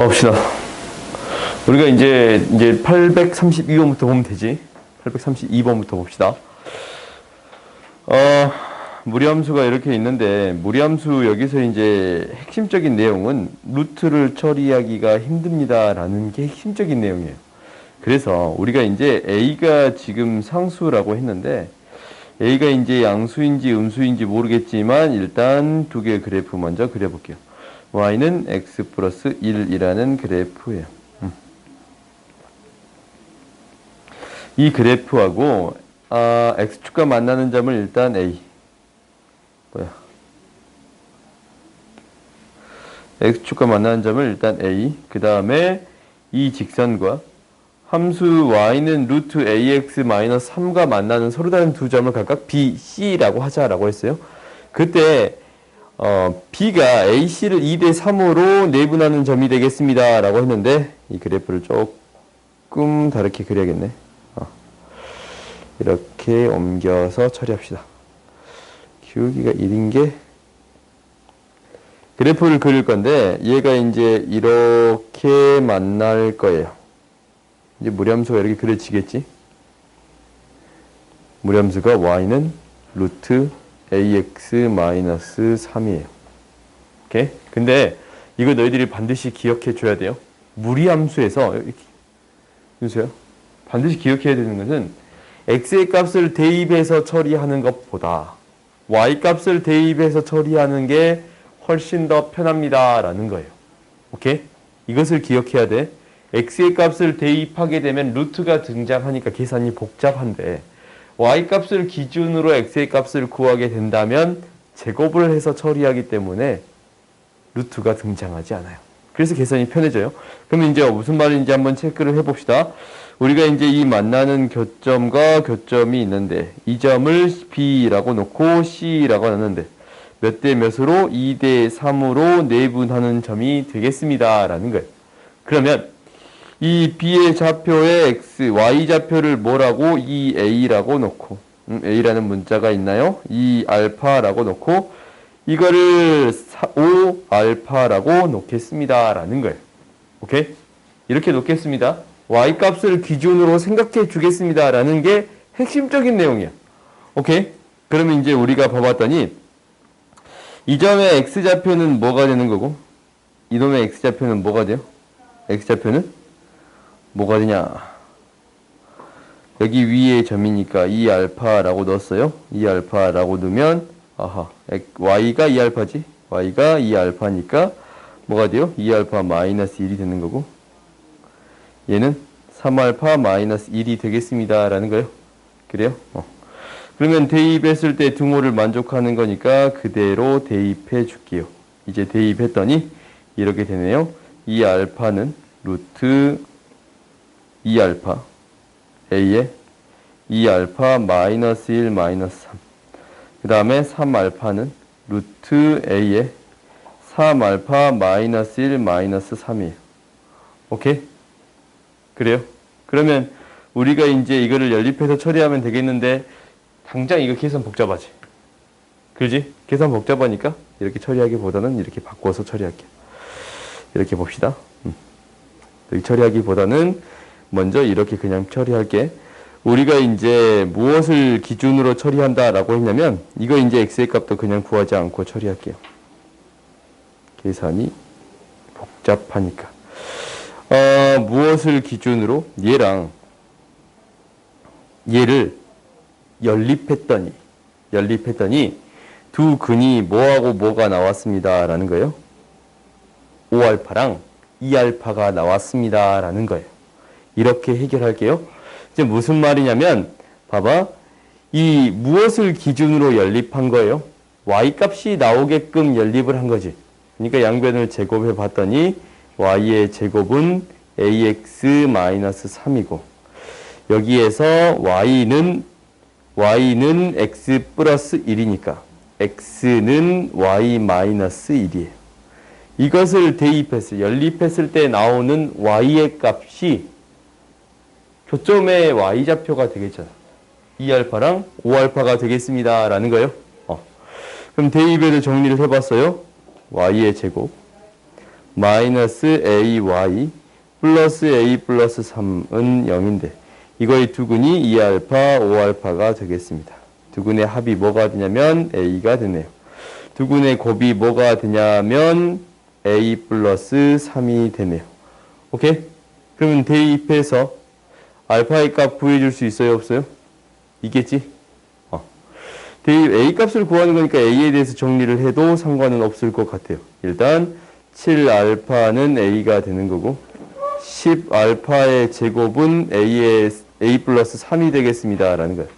가봅시다. 우리가 이제 832번부터 보면 되지. 832번부터 봅시다. 무리함수가 이렇게 있는데, 무리함수 여기서 이제 핵심적인 내용은 루트를 처리하기가 힘듭니다라는 게 핵심적인 내용이에요. 그래서 우리가 이제 A가 지금 상수라고 했는데, A가 이제 양수인지 음수인지 모르겠지만, 일단 두 개의 그래프 먼저 그려볼게요. Y는 X 플러스 1이라는 그래프예요. 이 그래프하고 X축과 만나는 점을 일단 A, X축과 만나는 점을 일단 A, 그 다음에 이 직선과 함수 Y는 루트 AX-3과 만나는 서로 다른 두 점을 각각 B, C라고 하자라고 했어요. 그때 B가 AC를 2대 3으로 내분하는 점이 되겠습니다 라고 했는데, 이 그래프를 조금 다르게 그려야겠네. 이렇게 옮겨서 처리합시다. 기울기가 1인 게 그래프를 그릴 건데, 얘가 이제 이렇게 만날 거예요. 이제 무리함수가 이렇게 그려지겠지. 무리함수가 Y는 루트 AX-3이에요. 오케이? 근데 이거 너희들이 반드시 기억해 줘야 돼요. 무리함수에서 윤수야, 반드시 기억해야 되는 것은 x의 값을 대입해서 처리하는 것보다 y 값을 대입해서 처리하는 게 훨씬 더 편합니다 라는 거예요. 오케이? 이것을 기억해야 돼. x의 값을 대입하게 되면 루트가 등장하니까 계산이 복잡한데, y 값을 기준으로 x의 값을 구하게 된다면 제곱을 해서 처리하기 때문에 루트가 등장하지 않아요. 그래서 계산이 편해져요. 그러면 이제 무슨 말인지 한번 체크를 해봅시다. 우리가 이제 이 만나는 교점과 교점이 있는데, 이 점을 B라고 놓고 C라고 놨는데, 몇 대 몇으로 2대 3으로 내분하는 점이 되겠습니다 라는 거예요. 그러면 이 B의 좌표의 X, Y 좌표를 뭐라고? 이 A라고 놓고, A라는 문자가 있나요? 이 알파라고 놓고, 이거를 5알파라고 놓겠습니다 라는 거예요. 오케이? 이렇게 놓겠습니다. Y 값을 기준으로 생각해 주겠습니다 라는 게 핵심적인 내용이야. 오케이? 그러면 이제 우리가 봐봤더니, 이 점의 X좌표는 뭐가 되는 거고, 이놈의 X좌표는 뭐가 돼요? X좌표는 뭐가 되냐? 여기 위에 점이니까 2알파라고 넣었어요. 2알파라고 넣으면, Y가 2알파지? Y가 2알파니까 뭐가 돼요? 2알파 마이너스 1이 되는 거고, 얘는 3알파 마이너스 1이 되겠습니다 라는 거예요. 그래요? 그러면 대입했을 때 등호를 만족하는 거니까 그대로 대입해 줄게요. 이제 대입했더니 이렇게 되네요. 2알파는 루트 2알파 A에 2알파 마이너스 1 마이너스 3, 그 다음에 3알파는 루트 A에 3알파 마이너스 1 마이너스 3이에요. 오케이? 그래요? 그러면 우리가 이제 이거를 연립해서 처리하면 되겠는데, 당장 이거 계산 복잡하지? 그지? 계산 복잡하니까 이렇게 처리하기보다는 이렇게 바꿔서 처리할게요. 이렇게 봅시다. 여기 처리하기보다는 먼저 이렇게 그냥 처리할게. 우리가 이제 무엇을 기준으로 처리한다라고 했냐면, 이거 이제 x의 값도 그냥 구하지 않고 처리할게요. 계산이 복잡하니까. 무엇을 기준으로? 얘랑 얘를 연립했더니 두 근이 뭐하고 뭐가 나왔습니다 라는 거예요. 5알파랑 2알파가 나왔습니다 라는 거예요. 이렇게 해결할게요. 이제 무슨 말이냐면, 봐봐, 이 무엇을 기준으로 연립한 거예요? y 값이 나오게끔 연립을 한 거지. 그러니까 양변을 제곱해 봤더니 y의 제곱은 ax-3이고, 여기에서 y는 x 플러스 1이니까 x는 y-1이에요. 이것을 연립했을 때 나오는 y의 값이 교점의 y좌표가 되겠잖아. 2알파랑 5알파가 되겠습니다 라는 거예요. 그럼 대입에도 정리를 해봤어요. y의 제곱 마이너스 ay 플러스 a 플러스 3은 0인데 이거의 두근이 2알파, 5알파가 되겠습니다. 두근의 합이 뭐가 되냐면 a가 되네요. 두근의 곱이 뭐가 되냐면 a 플러스 3이 되네요. 오케이? 그러면 대입해서 알파의 값 구해줄 수 있어요? 없어요? 있겠지? 대입 a 값을 구하는 거니까 a에 대해서 정리를 해도 상관은 없을 것 같아요. 일단 7알파는 a가 되는 거고 10알파의 제곱은 a 플러스 3이 되겠습니다. 라는 거예요.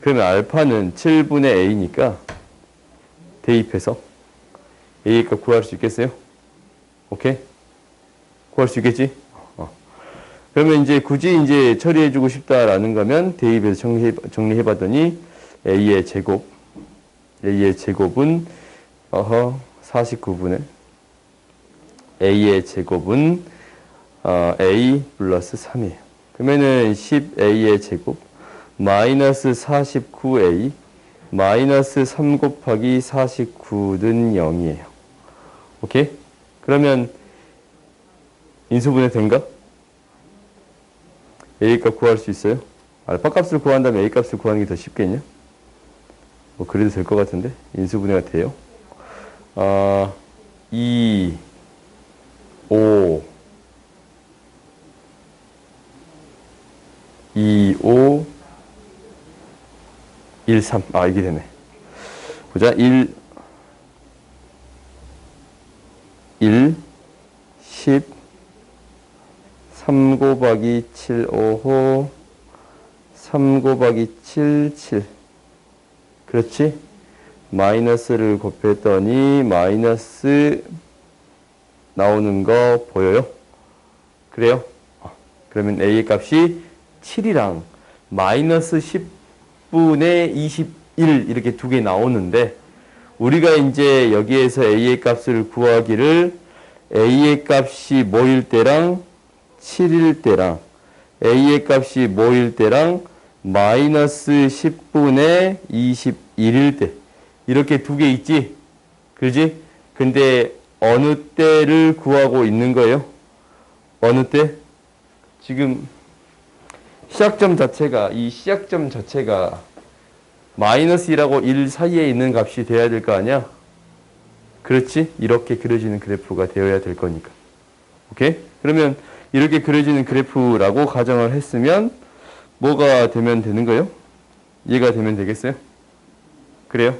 그러면 알파는 7분의 a니까 대입해서 a의 값 구할 수 있겠어요? 오케이? 구할 수 있겠지? 그러면 이제 굳이 이제 처리해주고 싶다라는 거면 대입해서 정리해봤더니 a의 제곱은 49분의 a의 제곱은 a 플러스 3이에요. 그러면은 10a의 제곱 마이너스 49a 마이너스 3 곱하기 49는 0이에요. 오케이? 그러면 인수분해 된가? a 값 구할 수 있어요? 알파 값을 구한 다음에 a 값을 구하는 게 더 쉽겠냐? 뭐 그래도 될 것 같은데 인수분해가 돼요. 2, 5, 2, 5, 1, 3. 이게 되네. 보자. 1, 10, 3 곱하기 7, 5호, 3 곱하기 7, 7. 그렇지? 마이너스를 곱했더니 마이너스 나오는 거 보여요? 그래요? 그러면 a의 값이 7이랑 마이너스 10분의 21 이렇게 두 개 나오는데 우리가 이제 여기에서 a의 값을 구하기를 a의 값이 뭐일 때랑 7일 때랑 a의 값이 뭐일 때랑 마이너스 10분의 21일 때 이렇게 두 개 있지? 그지? 근데 어느 때를 구하고 있는 거예요? 어느 때? 지금 시작점 자체가 마이너스 1하고 1 사이에 있는 값이 돼야 될 거 아니야? 그렇지? 이렇게 그려지는 그래프가 되어야 될 거니까. 오케이? 그러면 이렇게 그려지는 그래프라고 가정을 했으면 뭐가 되면 되는 거예요? 얘가 되면 되겠어요? 그래요?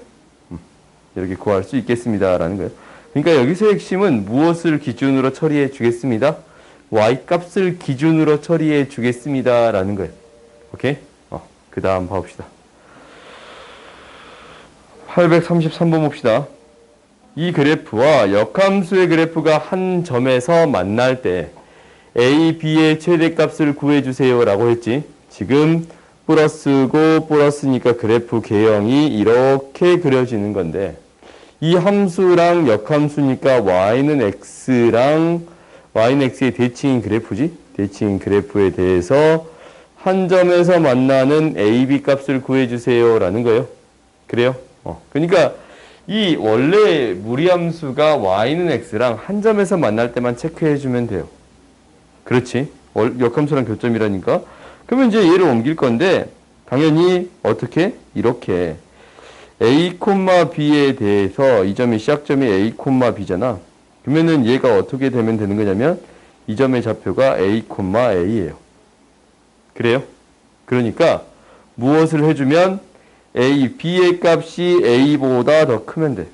이렇게 구할 수 있겠습니다. 라는 거예요. 그러니까 여기서 핵심은 무엇을 기준으로 처리해 주겠습니다. y값을 기준으로 처리해 주겠습니다. 라는 거예요. 오케이? 그 다음 봐봅시다. 833번 봅시다. 이 그래프와 역함수의 그래프가 한 점에서 만날 때 a, b의 최대값을 구해주세요. 라고 했지. 지금 플러스고 플러스니까 그래프 개형이 이렇게 그려지는 건데 이 함수랑 역함수니까 y는 x랑 y는 x의 대칭인 그래프지. 대칭인 그래프에 대해서 한 점에서 만나는 a, b 값을 구해주세요. 라는 거예요. 그래요? 그러니까 이 원래 무리함수가 y는 x랑 한 점에서 만날 때만 체크해주면 돼요. 그렇지. 역함수랑 교점이라니까. 그러면 이제 얘를 옮길 건데 당연히 어떻게? 이렇게 a, b에 대해서 이 점의 시작점이 a, b잖아. 그러면은 얘가 어떻게 되면 되는 거냐면 이 점의 좌표가 a, a예요. 그래요? 그러니까 무엇을 해주면 b의 값이 a보다 더 크면 돼.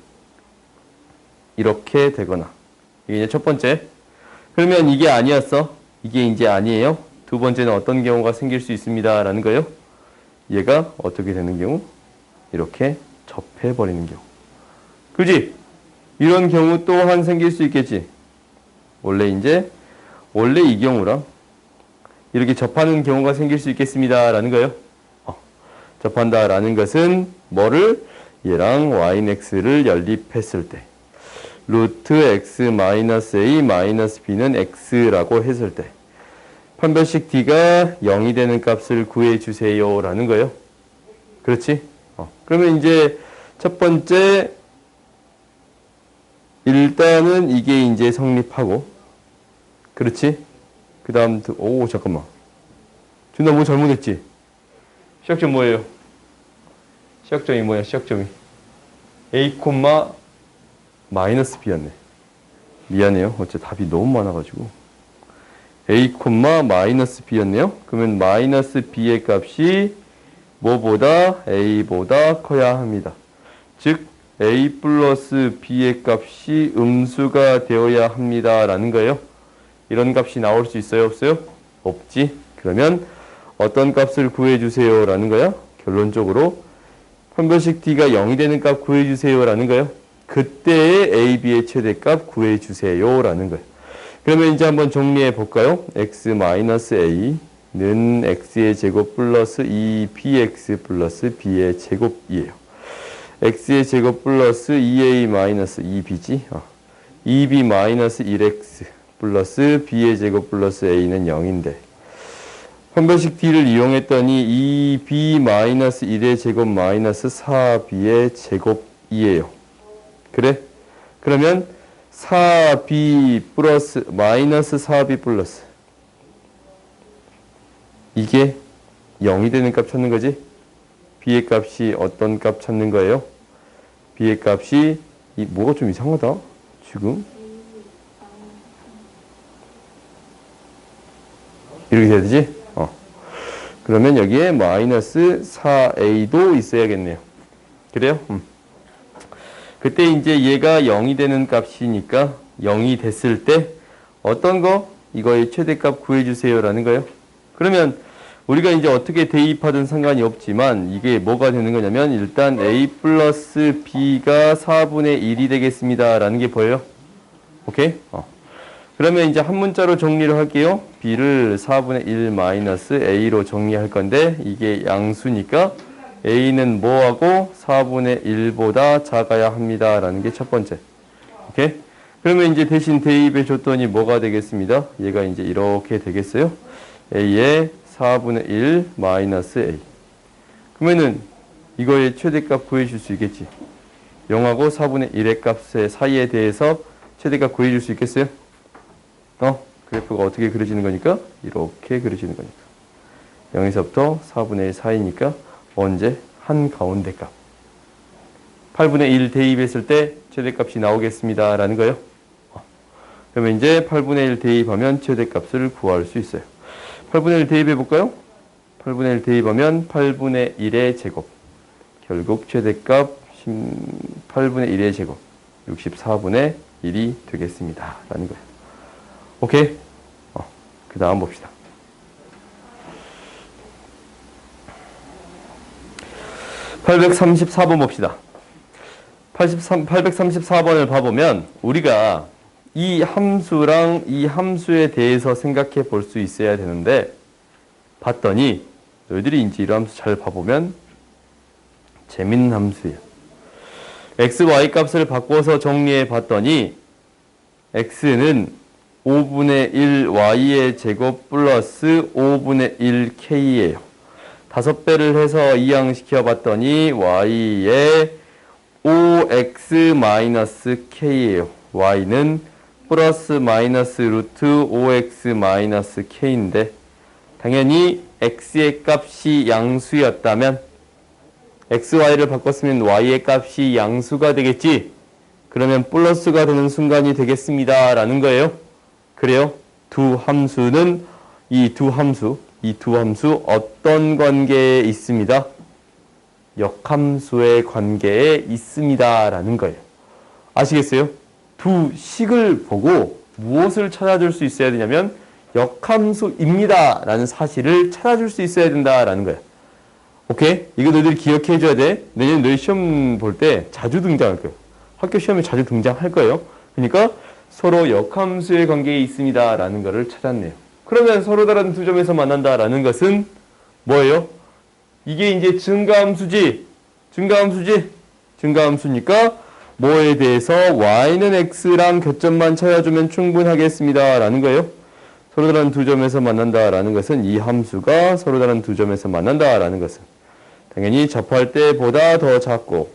이렇게 되거나. 이게 이제 첫 번째. 그러면 이게 아니었어. 이게 이제 아니에요. 두 번째는 어떤 경우가 생길 수 있습니다. 라는 거예요. 얘가 어떻게 되는 경우? 이렇게 접해버리는 경우. 그지? 이런 경우 또한 생길 수 있겠지. 원래 이 경우랑 이렇게 접하는 경우가 생길 수 있겠습니다. 라는 거예요. 접한다 라는 것은 뭐를? 얘랑 yx를 연립했을 때 루트 x 마이너스 a 마이너스 b는 x라고 했을 때 판별식 d가 0이 되는 값을 구해주세요. 라는 거예요. 그렇지? 그러면 이제 첫 번째 일단은 이게 이제 성립하고, 그렇지? 그 다음, 오, 잠깐만. 준아 뭐 잘못했지? 시작점 뭐예요? 시작점이 뭐야, 시작점이? A, 마이너스 B였네. 미안해요. 어째 답이 너무 많아가지고. A, 마이너스 B였네요. 그러면 마이너스 B의 값이 뭐보다? A보다 커야 합니다. 즉, A 플러스 B의 값이 음수가 되어야 합니다. 라는 거예요. 이런 값이 나올 수 있어요? 없어요? 없지. 그러면 어떤 값을 구해주세요. 라는 거야. 결론적으로 판별식 D가 0이 되는 값 구해주세요. 라는 거예요. 그때의 A, B의 최대값 구해주세요. 라는 거예요. 그러면 이제 한번 정리해 볼까요? x-a는 x의 제곱 플러스 2bx 플러스 b의 제곱이에요. x의 제곱 플러스 2a-2b지. 2b-1x 플러스 b의 제곱 플러스 a는 0인데 판별식 D를 이용했더니 2b-1의 제곱 마이너스 4b의 제곱이에요. 그래? 그러면 4b 플러스 마이너스 4b 플러스 이게 0이 되는 값 찾는 거지? b의 값이 어떤 값 찾는 거예요? b의 값이 뭐가 좀 이상하다 지금 이렇게 돼야 되지? 그러면 여기에 마이너스 4a도 있어야겠네요. 그래요? 그때 이제 얘가 0이 되는 값이니까 0이 됐을 때 어떤 거? 이거의 최대값 구해주세요 라는 거예요. 그러면 우리가 이제 어떻게 대입하든 상관이 없지만 이게 뭐가 되는 거냐면 일단 a 플러스 b가 4분의 1이 되겠습니다 라는 게 보여요. 오케이? 그러면 이제 한 문자로 정리를 할게요. b를 4분의 1 마이너스 a로 정리할 건데 이게 양수니까 a는 뭐하고 4분의 1보다 작아야 합니다. 라는 게 첫 번째. 오케이? 그러면 이제 대신 대입해 줬더니 뭐가 되겠습니다. 얘가 이제 이렇게 되겠어요. a의 4분의 1 마이너스 a. 그러면은 이거의 최대값 구해줄 수 있겠지. 0하고 4분의 1의 값 사이에 대해서 최대값 구해줄 수 있겠어요? 그래프가 어떻게 그려지는 거니까? 이렇게 그려지는 거니까. 0에서부터 4분의 1 사이니까 언제? 한가운데 값. 8분의 1 대입했을 때 최대값이 나오겠습니다. 라는 거예요. 그러면 이제 8분의 1 대입하면 최대값을 구할 수 있어요. 8분의 1 대입해 볼까요? 8분의 1 대입하면 8분의 1의 제곱. 결국 최대값 8분의 1의 제곱. 64분의 1이 되겠습니다. 라는 거예요. 오케이? 그 다음 봅시다. 834번 봅시다. 834번을 봐보면 우리가 이 함수랑 이 함수에 대해서 생각해 볼 수 있어야 되는데 봤더니 너희들이 이제 이런 함수 잘 봐보면 재밌는 함수예요. x, y 값을 바꿔서 정리해 봤더니 x는 5분의 1 y의 제곱 플러스 5분의 1 k예요. 5배를 해서 이항시켜 봤더니 y의 5x-k예요. y는 플러스 마이너스 루트 5x-k인데 당연히 x의 값이 양수였다면 x, y를 바꿨으면 y의 값이 양수가 되겠지. 그러면 플러스가 되는 순간이 되겠습니다. 라는 거예요. 그래요? 이 두 함수 어떤 관계에 있습니다? 역함수의 관계에 있습니다. 라는 거예요. 아시겠어요? 두 식을 보고 무엇을 찾아줄 수 있어야 되냐면 역함수입니다. 라는 사실을 찾아줄 수 있어야 된다라는 거예요. 오케이? 이거 너희들 기억해 줘야 돼. 내년 너희 시험 볼 때 자주 등장할 거예요. 학교 시험에 자주 등장할 거예요. 그러니까 서로 역함수의 관계에 있습니다. 라는 거를 찾았네요. 그러면 서로 다른 두 점에서 만난다라는 것은 뭐예요? 이게 이제 증가함수지. 증가함수니까 뭐에 대해서 y는 x랑 교점만 찾아주면 충분하겠습니다. 라는 거예요. 서로 다른 두 점에서 만난다라는 것은 이 함수가 서로 다른 두 점에서 만난다라는 것은 당연히 접할 때보다 더 작고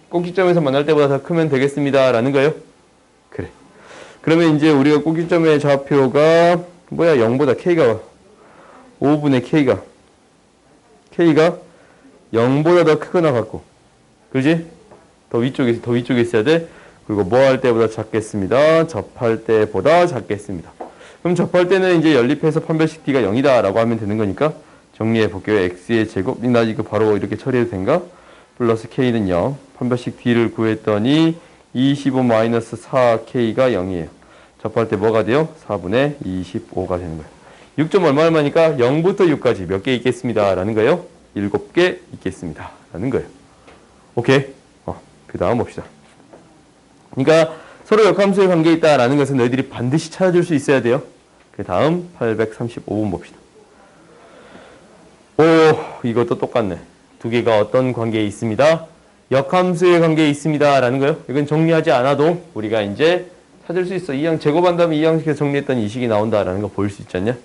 꼭지점에서 만날 때보다 더 크면 되겠습니다. 라는 거예요. 그래. 그러면 이제 우리가 꼭지점의 좌표가 뭐야? 0보다 K가 5분의 K가 0보다 더 크거나 같고. 그지? 더 위쪽에 있어야 돼. 그리고 뭐 할 때보다 작겠습니다. 접할 때보다 작겠습니다. 그럼 접할 때는 이제 연립해서 판별식 D가 0이다 라고 하면 되는 거니까 정리해 볼게요. X의 제곱. 나 이거 바로 이렇게 처리해도 된가? 플러스 K는 0. 판별식 D를 구했더니 25-4K가 0이에요. 접할 때 뭐가 돼요? 4분의 25가 되는 거예요. 6점 얼마니까 0부터 6까지 몇 개 있겠습니다. 라는 거예요. 7개 있겠습니다. 라는 거예요. 오케이? 그 다음 봅시다. 그러니까 서로 역함수의 관계에 있다라는 것은 너희들이 반드시 찾아줄 수 있어야 돼요. 그 다음 835번 봅시다. 오, 이것도 똑같네. 두 개가 어떤 관계에 있습니다. 역함수의 관계에 있습니다. 라는 거예요. 이건 정리하지 않아도 우리가 이제 찾을 수 있어. 이항 제곱한 다음에 이 양식에서 정리했더니 이 식이 나온다라는 거 보일 수 있지 않냐?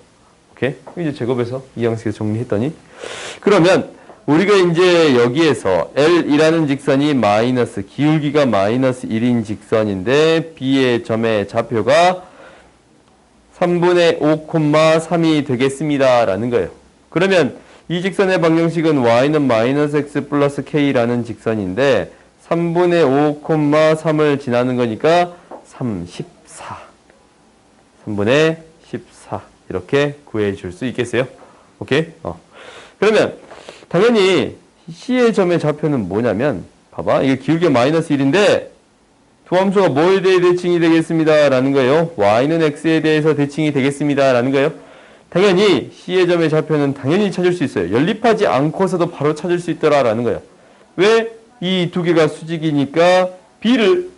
오케이? 이제 제곱해서 이 양식에서 정리했더니 그러면 우리가 이제 여기에서 L이라는 직선이 마이너스 기울기가 마이너스 1인 직선인데 B의 점의 좌표가 3분의 5,3이 되겠습니다. 라는 거예요. 그러면 이 직선의 방정식은 y는 마이너스 x 플러스 k라는 직선인데 3분의 5,3을 지나는 거니까 34. 3분의 14 이렇게 구해줄 수 있겠어요? 오케이? 그러면 당연히 C의 점의 좌표는 뭐냐면 봐봐. 이게 기울기가 마이너스 1인데 두 함수가 뭐에 대해 대칭이 되겠습니다. 라는 거예요. y는 x에 대해서 대칭이 되겠습니다. 라는 거예요. 당연히 C의 점의 좌표는 당연히 찾을 수 있어요. 연립하지 않고서도 바로 찾을 수 있더라. 라는 거예요. 왜? 이 두 개가 수직이니까 B를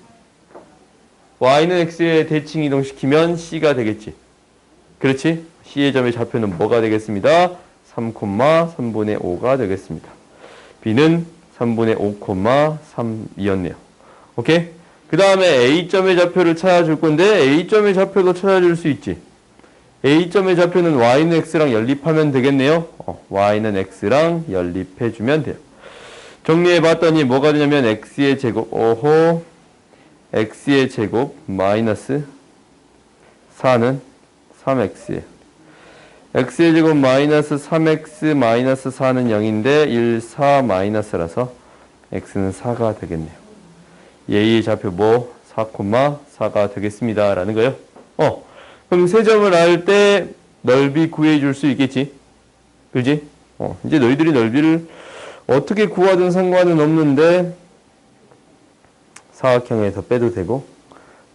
y는 x에 대칭 이동시키면 C가 되겠지. 그렇지? C의 점의 좌표는 뭐가 되겠습니다. 3,3분의 5가 되겠습니다. B는 3분의 5,3이었네요. 오케이? 그 다음에 A점의 좌표를 찾아줄 건데 A점의 좌표도 찾아줄 수 있지. A점의 좌표는 y는 x랑 연립하면 되겠네요. y는 x랑 연립해주면 돼요. 정리해봤더니 뭐가 되냐면 x의 제곱 x의 제곱 마이너스 4는 3x예요. x의 제곱 마이너스 3x 마이너스 4는 0인데 1, 4 마이너스라서 x는 4가 되겠네요. 얘의 좌표 뭐 4,4가 되겠습니다. 라는 거예요. 그럼 세 점을 알 때 넓이 구해줄 수 있겠지. 그지? 이제 너희들이 넓이를 어떻게 구하든 상관은 없는데 사각형에서 빼도 되고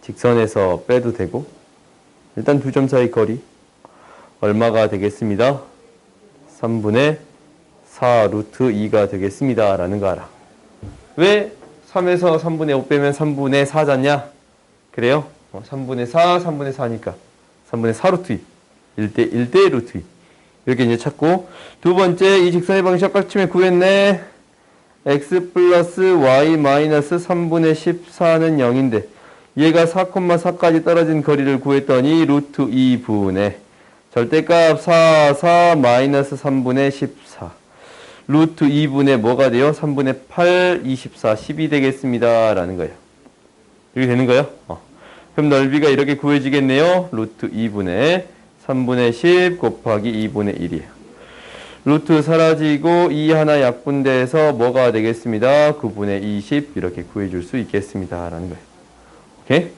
직선에서 빼도 되고 일단 두 점 사이 거리 얼마가 되겠습니다. 3분의 4 루트 2가 되겠습니다. 라는 거 알아. 왜 3에서 3분의 5 빼면 3분의 4잖냐? 그래요? 3분의 4, 3분의 4니까 3분의 4 루트 2 1대 1대 루트 2 이렇게 이제 찾고 두 번째 이 직선의 방식 깍침에 구했네. x 플러스 y 마이너스 3분의 14는 0인데 얘가 4,4까지 떨어진 거리를 구했더니 루트 2분의 절대값 4, 4 마이너스 3분의 14 루트 2분의 뭐가 돼요? 3분의 8, 24, 10이 되겠습니다. 라는 거예요. 이렇게 되는 거예요? 그럼 넓이가 이렇게 구해지겠네요. 루트 2분의 3분의 10 곱하기 2분의 1이에요. 루트 사라지고 2 하나 약분돼서 뭐가 되겠습니다. 9분의 20 이렇게 구해줄 수 있겠습니다. 라는 거예요. 오케이?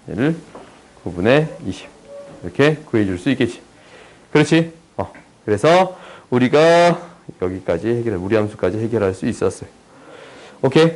얘를 9분의 20 이렇게 구해줄 수 있겠지. 그렇지? 그래서 우리가 여기까지 무리함수까지 해결할 수 있었어요. 오케이?